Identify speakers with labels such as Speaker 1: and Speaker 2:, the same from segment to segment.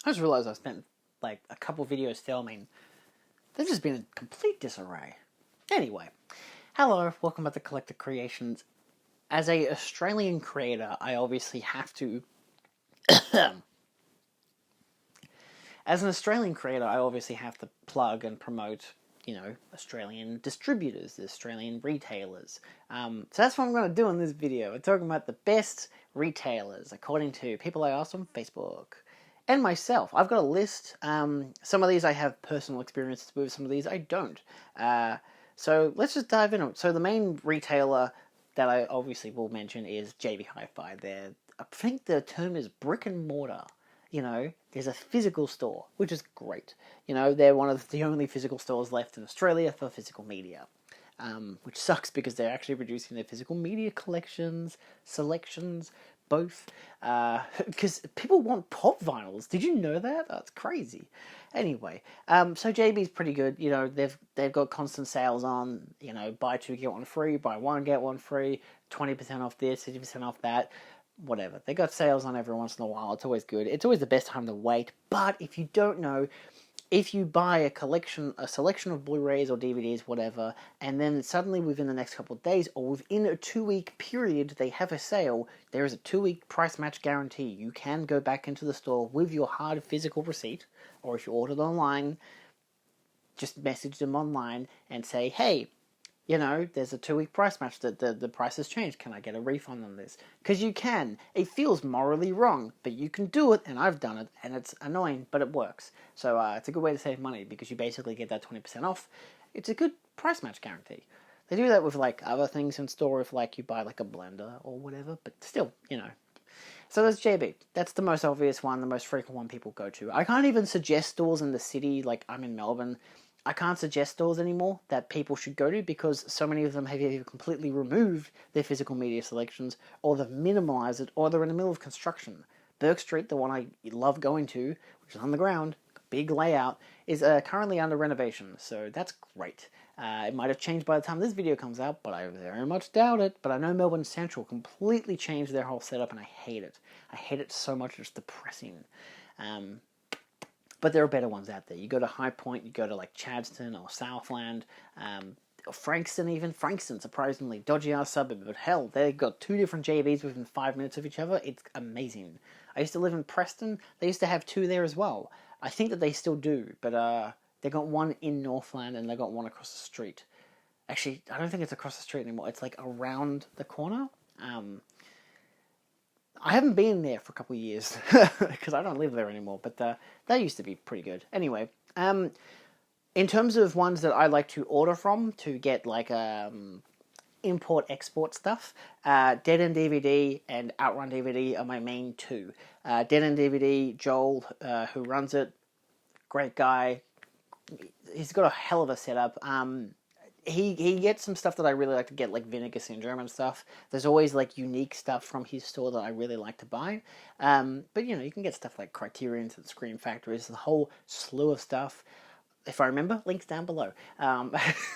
Speaker 1: I just realised I spent like a couple videos filming. They've just been in complete disarray. Anyway, hello, welcome back to Collector Creations. As a Australian creator, I obviously have to... As an Australian creator, I obviously have to plug and promote, Australian distributors, Australian retailers. So that's what I'm going to do in this video. I'm talking about the best retailers, according to people I asked on Facebook. And myself. I've got a list. Some of these I have personal experiences with, some of these I don't. So let's just dive in. So the main retailer that I obviously will mention is JB Hi-Fi. I think the term is brick and mortar. There's a physical store, which is great. They're one of the only physical stores left in Australia for physical media. Which sucks because they're actually reducing their physical media selections, both. Because people want pop vinyls. Did you know that? That's crazy. Anyway, so JB's pretty good. They've got constant sales on, buy two, get one free, buy one, get one free, 20% off this, 50% off that. Whatever. They got sales on every once in a while. It's always good. It's always the best time to wait. But if you don't know, if you buy a selection of Blu-rays or DVDs, whatever, and then suddenly within the next couple of days or within a 2-week period they have a sale, there is a 2-week price match guarantee. You can go back into the store with your hard physical receipt, or if you ordered online, just message them online and say, hey, there's a 2-week price match, the price has changed. Can I get a refund on this? Because you can. It feels morally wrong, but you can do it, and I've done it, and it's annoying, but it works. So it's a good way to save money, because you basically get that 20% off. It's a good price match guarantee. They do that with, other things in store if, you buy, a blender or whatever, but still, So that's JB. That's the most obvious one, the most frequent one people go to. I can't even suggest stores in the city, I'm in Melbourne. I can't suggest stores anymore that people should go to because so many of them have either completely removed their physical media selections, or they've minimalised it, or they're in the middle of construction. Burke Street, the one I love going to, which is on the ground, big layout, is currently under renovation, so that's great. It might have changed by the time this video comes out, but I very much doubt it. But I know Melbourne Central completely changed their whole setup, and I hate it. I hate it so much, it's depressing. But there are better ones out there. You go to High Point, you go to Chadstone or Southland, or Frankston even. Frankston, surprisingly, dodgy ass suburb, but hell, they've got 2 different JBs within 5 minutes of each other. It's amazing. I used to live in Preston. They used to have 2 there as well. I think that they still do, but they got one in Northland and they got one across the street. Actually, I don't think it's across the street anymore. It's around the corner. I haven't been there for a couple of years because I don't live there anymore, but that used to be pretty good. Anyway, in terms of ones that I like to order from to get import-export stuff, Dead End DVD and Outrun DVD are my main 2. Dead End DVD, Joel, who runs it, great guy. He's got a hell of a setup. He gets some stuff that I really like to get, like Vinegar Syndrome and stuff. There's always unique stuff from his store that I really like to buy. But you can get stuff like Criterion's and Scream Factories, the whole slew of stuff. If I remember, links down below.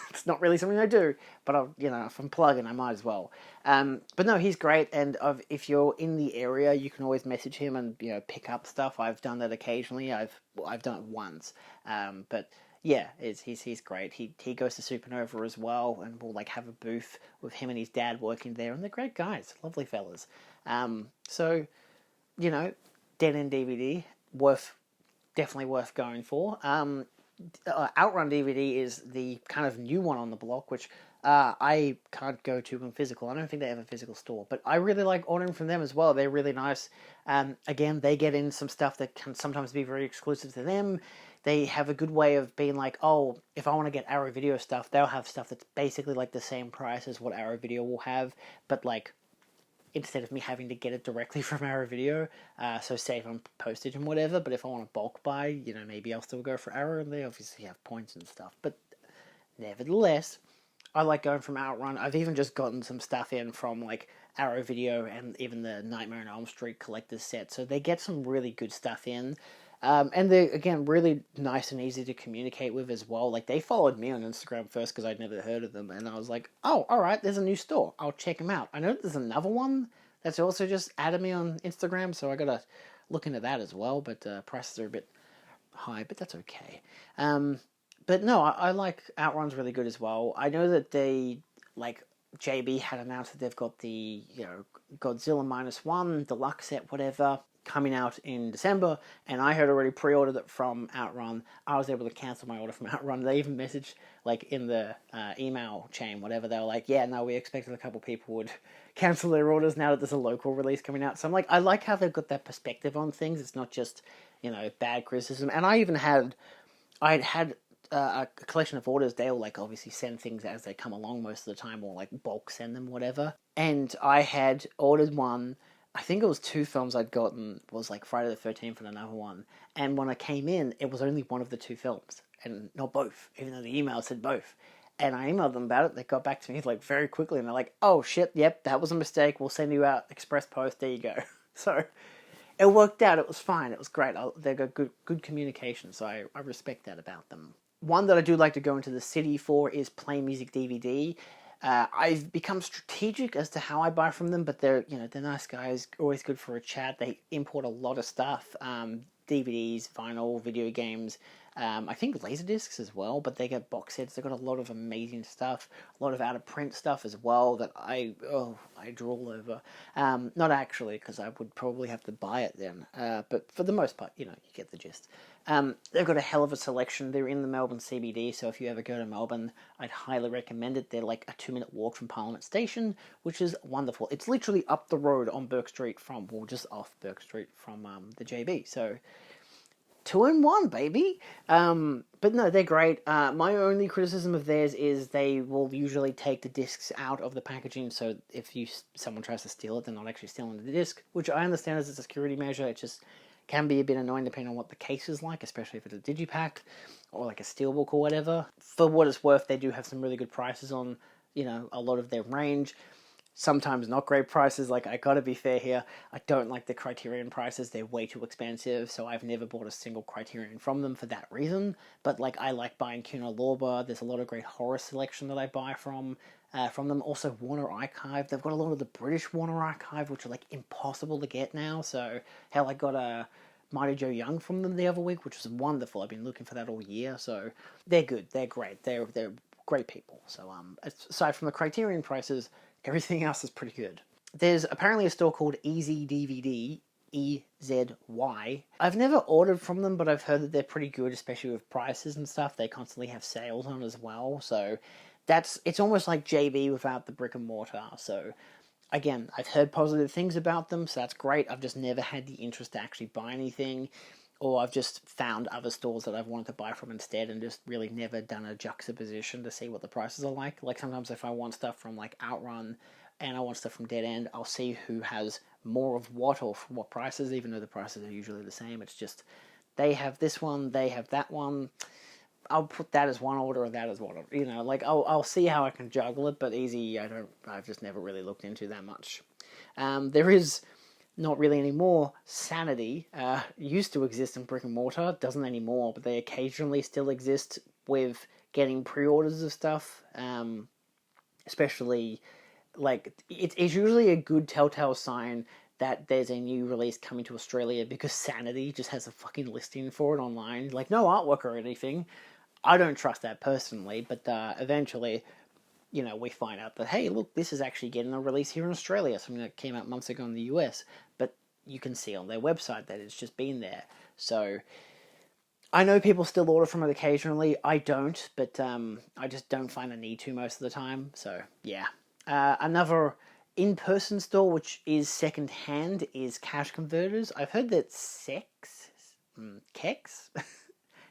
Speaker 1: It's not really something I do, but if I'm plugging, I might as well. But no, he's great, and if you're in the area, you can always message him and pick up stuff. I've done that occasionally. I've done it once, but. Yeah, he's great. He goes to Supernova as well, and we'll have a booth with him and his dad working there, and they're great guys, lovely fellas. So, Dead End DVD, definitely worth going for. Outrun DVD is the kind of new one on the block, which I can't go to in physical. I don't think they have a physical store, but I really like ordering from them as well. They're really nice. Again, they get in some stuff that can sometimes be very exclusive to them. They have a good way of being if I want to get Arrow Video stuff, they'll have stuff that's basically the same price as what Arrow Video will have, but instead of me having to get it directly from Arrow Video, so save on postage and whatever. But if I want to bulk buy, maybe I'll still go for Arrow, and they obviously have points and stuff. But nevertheless, I like going from Outrun. I've even just gotten some stuff in from Arrow Video and even the Nightmare on Elm Street collector's set. So they get some really good stuff in. And they're, again, really nice and easy to communicate with as well. They followed me on Instagram first because I'd never heard of them, and I was like, oh, alright, there's a new store. I'll check them out. I know there's another one that's also just added me on Instagram, so I gotta look into that as well, but prices are a bit high, but that's okay. But no, I like Outrun's really good as well. I know that they, like, JB had announced that they've got the, Godzilla -1 deluxe set, whatever, coming out in December, and I had already pre-ordered it from Outrun. I was able to cancel my order from Outrun. They even messaged, like, in the email chain, whatever, they were like, yeah, no, we expected a couple people would cancel their orders now that there's a local release coming out. So I'm like, I like how they've got that perspective on things. It's not just, bad criticism. And I had a collection of orders. They'll, like, obviously send things as they come along most of the time, or, like, bulk send them, whatever. And I had ordered one. I think it was 2 films I'd gotten, was like Friday the 13th and another one. And when I came in, it was only one of the 2 films, and not both, even though the email said both. And I emailed them about it. They got back to me, like, very quickly, and they're like, oh shit, yep, that was a mistake. We'll send you out express post. There you go. So it worked out. It was fine. It was great. They got good communication, so I respect that about them. One that I do like to go into the city for is Play Music DVD. I've become strategic as to how I buy from them, but they're nice guys, always good for a chat. They import a lot of stuff, DVDs, vinyl, video games, I think Laserdiscs as well, but they get box sets. They've got a lot of amazing stuff, a lot of out-of-print stuff as well that I drool over. Not actually, because I would probably have to buy it then, but for the most part, you get the gist. They've got a hell of a selection. They're in the Melbourne CBD, so if you ever go to Melbourne, I'd highly recommend it. They're like a 2-minute walk from Parliament Station, which is wonderful. It's literally up the road on Burke Street just off Burke Street from the JB, so 2 in 1, baby. But no, they're great. My only criticism of theirs is they will usually take the discs out of the packaging, so if someone tries to steal it, they're not actually stealing the disc, which I understand as a security measure. It just can be a bit annoying depending on what the case is like, especially if it's a digipack or like a steelbook or whatever. For what it's worth, they do have some really good prices on, a lot of their range. Sometimes not great prices. Like, I gotta be fair here, I don't like the Criterion prices. They're way too expensive, so I've never bought a single Criterion from them for that reason. But, like, I like buying Kuno Lorber. There's a lot of great horror selection that I buy from them. Also, Warner Archive. They've got a lot of the British Warner Archive, which are, like, impossible to get now. So, hell, I got a Mighty Joe Young from them the other week, which was wonderful. I've been looking for that all year. So, they're good. They're great. They're great people. So, aside from the Criterion prices, everything else is pretty good. There's apparently a store called Easy DVD, EZY. I've never ordered from them, but I've heard that they're pretty good, especially with prices and stuff. They constantly have sales on as well, so it's almost like JB without the brick and mortar. So again, I've heard positive things about them, so that's great. I've just never had the interest to actually buy anything, or I've just found other stores that I've wanted to buy from instead and just really never done a juxtaposition to see what the prices are like. Like, sometimes if I want stuff from, like, Outrun and I want stuff from Dead End, I'll see who has more of what or from what prices, even though the prices are usually the same. It's just, they have this one, they have that one. I'll put that as one order or that as one order. Like, I'll see how I can juggle it, but Easy, I've just never really looked into that much. There is not really anymore. Sanity used to exist in brick and mortar, doesn't anymore, but they occasionally still exist with getting pre-orders of stuff, especially, like, it's usually a good telltale sign that there's a new release coming to Australia, because Sanity just has a fucking listing for it online, like, no artwork or anything. I don't trust that personally, but eventually, we find out that, hey, look, this is actually getting a release here in Australia, something that came out months ago in the US, but you can see on their website that it's just been there. So I know people still order from it occasionally. I don't, but I just don't find a need to most of the time. So yeah. Another in-person store, which is Secondhand, is Cash Converters. I've heard that Kex?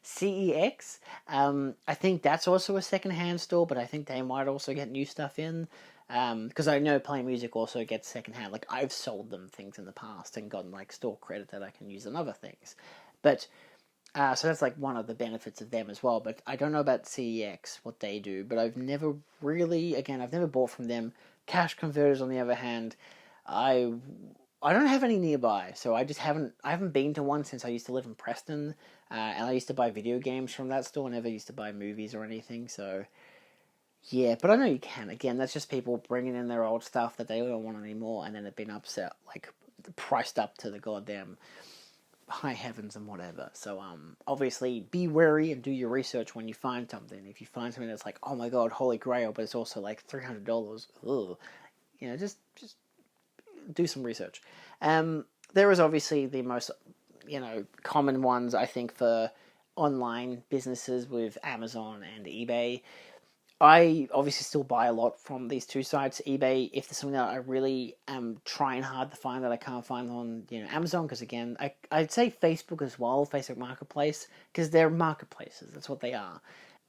Speaker 1: CEX. I think that's also a secondhand store, but I think they might also get new stuff in. Because I know Play Music also gets secondhand. Like, I've sold them things in the past and gotten, like, store credit that I can use on other things. But, so that's, like, one of the benefits of them as well. But I don't know about CEX, what they do. But I've never bought from them. Cash Converters, on the other hand, I don't have any nearby, so I haven't been to one since I used to live in Preston, and I used to buy video games from that store. I never used to buy movies or anything, so yeah, but I know you can. Again, that's just people bringing in their old stuff that they don't want anymore, and then it being upset, like, priced up to the goddamn high heavens and whatever. So obviously be wary and do your research when you find something. If you find something that's like, oh my god, holy grail, but it's also like $300, ugh, you know, just do some research. There is obviously the most, you know, common ones, I think, for online businesses with Amazon and eBay. I obviously still buy a lot from these two sites. eBay, if there's something that I really am trying hard to find that I can't find on, you know, Amazon, because again, I'd say Facebook as well, Facebook Marketplace, because they're marketplaces. That's what they are.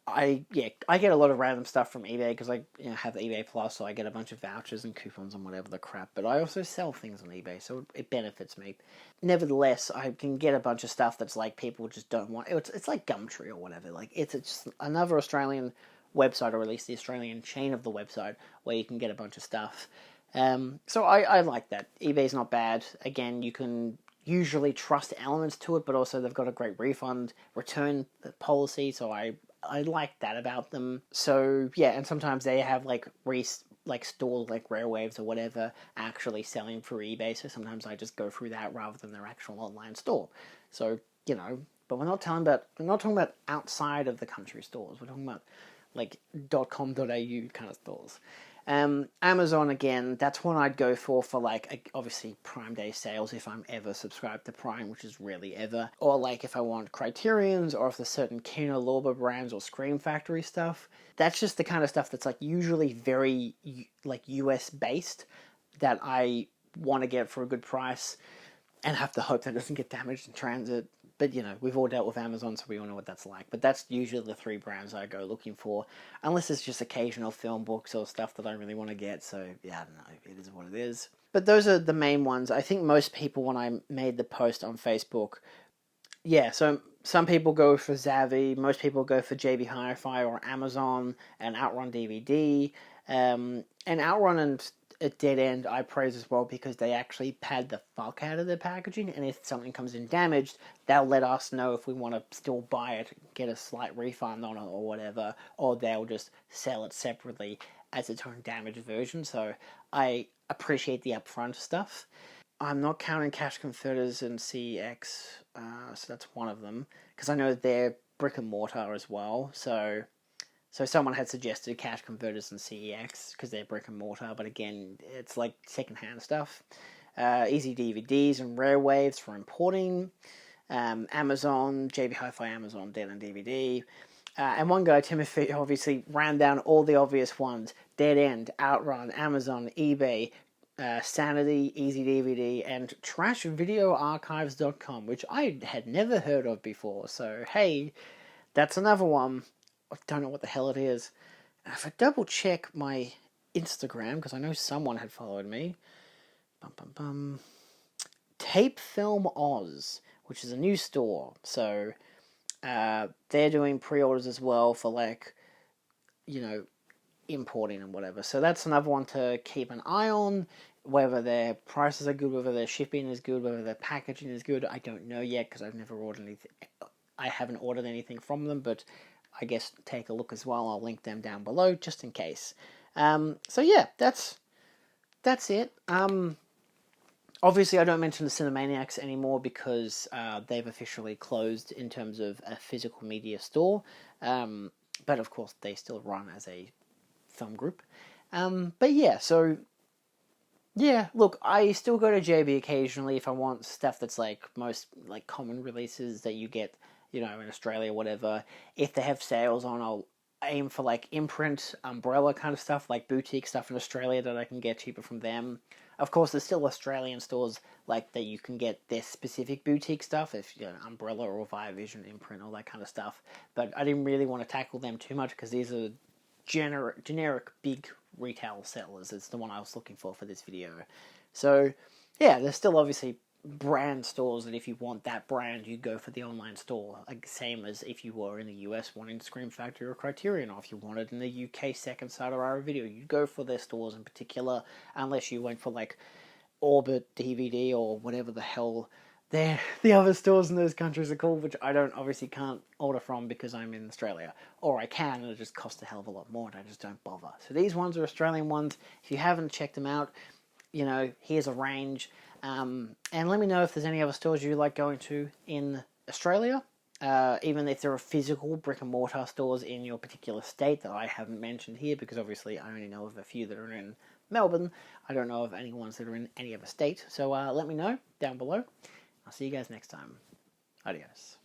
Speaker 1: I get a lot of random stuff from eBay because I have the eBay Plus, so I get a bunch of vouchers and coupons and whatever the crap. But I also sell things on eBay, so it benefits me. Nevertheless, I can get a bunch of stuff that's like people just don't want. It's like Gumtree or whatever. Like it's just another Australian website, or at least the Australian chain of the website, where you can get a bunch of stuff. So I like that. eBay's not bad. Again, you can usually trust elements to it, but also they've got a great refund return policy, so I like that about them. So yeah, and sometimes they have like stores like Rare Waves or whatever actually selling through eBay, so sometimes I just go through that rather than their actual online store. So, you know, but we're not talking about outside of the country stores. We're talking about like .com.au kind of stores. Amazon, again, that's one I'd go for like, obviously, Prime Day sales if I'm ever subscribed to Prime, which is rarely ever. Or like if I want Criterions, or if there's certain Kino Lorber brands or Scream Factory stuff. That's just the kind of stuff that's like usually very like US based that I want to get for a good price and have to hope that it doesn't get damaged in transit. But, you know, we've all dealt with Amazon, so we all know what that's like. But that's usually the three brands I go looking for, unless it's just occasional film books or stuff that I really want to get. So, yeah, I don't know. It is what it is. But those are the main ones. I think most people, when I made the post on Facebook, yeah, so some people go for Zavvi, most people go for JB Hi-Fi or Amazon and Outrun DVD. And Outrun and Dead End I praise as well, because they actually pad the fuck out of their packaging, and if something comes in damaged, they'll let us know if we want to still buy it, get a slight refund on it or whatever, or they'll just sell it separately as its own damaged version. So I appreciate the upfront stuff. I'm not counting Cash Converters and CEX, so that's one of them, because I know they're brick and mortar as well. So someone had suggested Cash Converters and CEX because they're brick and mortar, but again, it's like secondhand stuff. Easy DVDs and Rare Waves for importing. Amazon, JB Hi-Fi, Amazon, Dead End DVD. And one guy, Timothy, obviously ran down all the obvious ones. Dead End, Outrun, Amazon, eBay, Sanity, Easy DVD, and TrashVideoArchives.com, which I had never heard of before. So, hey, that's another one. I don't know what the hell it is. And if I double check my Instagram, because I know someone had followed me. Tape Film Oz, which is a new store. So, they're doing pre-orders as well for, like, you know, importing and whatever. So that's another one to keep an eye on. Whether their prices are good, whether their shipping is good, whether their packaging is good, I don't know yet, because I've never ordered anything. I haven't ordered anything from them, but I guess take a look as well. I'll link them down below just in case. So yeah, that's it. Obviously, I don't mention the Cinemaniacs anymore because they've officially closed in terms of a physical media store. But of course, they still run as a film group. But yeah, so yeah, look, I still go to JB occasionally if I want stuff that's like most like common releases that you get, you know, in Australia, whatever. If they have sales on, I'll aim for like imprint, umbrella kind of stuff, like boutique stuff in Australia that I can get cheaper from them. Of course, there's still Australian stores like that you can get their specific boutique stuff, if you know, Umbrella or Via Vision, imprint, all that kind of stuff. But I didn't really want to tackle them too much because these are generic big retail sellers. It's the one I was looking for this video. So yeah, there's still obviously brand stores that if you want that brand, you go for the online store. Like same as if you were in the US wanting Scream Factory or Criterion, or if you wanted in the UK Second Sight or Arrow Video, you'd go for their stores in particular, unless you went for like Orbit DVD or whatever the hell the other stores in those countries are called, which I obviously can't order from because I'm in Australia. Or I can, and it just costs a hell of a lot more, and I just don't bother. So these ones are Australian ones. If you haven't checked them out, you know, here's a range. And let me know if there's any other stores you like going to in Australia. Even if there are physical brick and mortar stores in your particular state that I haven't mentioned here, because obviously I only know of a few that are in Melbourne. I don't know of any ones that are in any other state. So let me know down below. I'll see you guys next time. Adios.